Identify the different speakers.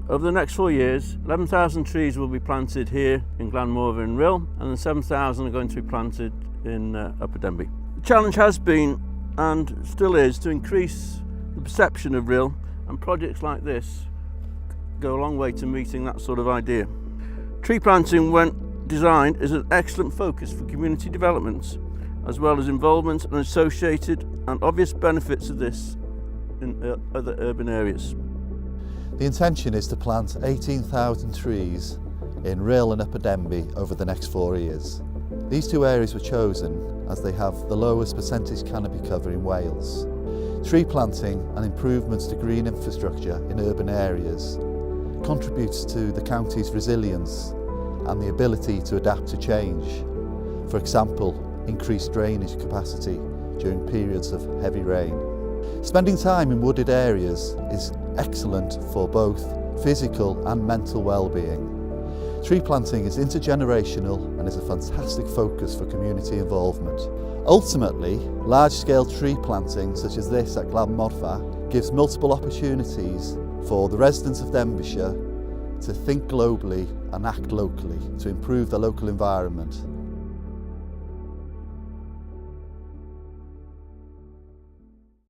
Speaker 1: Over the next 4 years, 11,000 trees will be planted here in Glanmorva and Rhyl, and then 7,000 are going to be planted in Upper Denbigh. The challenge has been, and still is, to increase the perception of Rhyl, and projects like this go a long way to meeting that sort of idea. Tree planting, when designed, is an excellent focus for community development, as well as involvement and associated and obvious benefits of this in other urban areas.
Speaker 2: The intention is to plant 18,000 trees in Rhyl and Upper Denbigh over the next 4 years. These two areas were chosen as they have the lowest percentage canopy cover in Wales. Tree planting and improvements to green infrastructure in urban areas contributes to the county's resilience and the ability to adapt to change. For example, increased drainage capacity during periods of heavy rain. Spending time in wooded areas is excellent for both physical and mental well-being. Tree planting is intergenerational and is a fantastic focus for community involvement. Ultimately, large-scale tree planting such as this at Glanmorva gives multiple opportunities for the residents of Denbighshire to think globally and act locally to improve the local environment.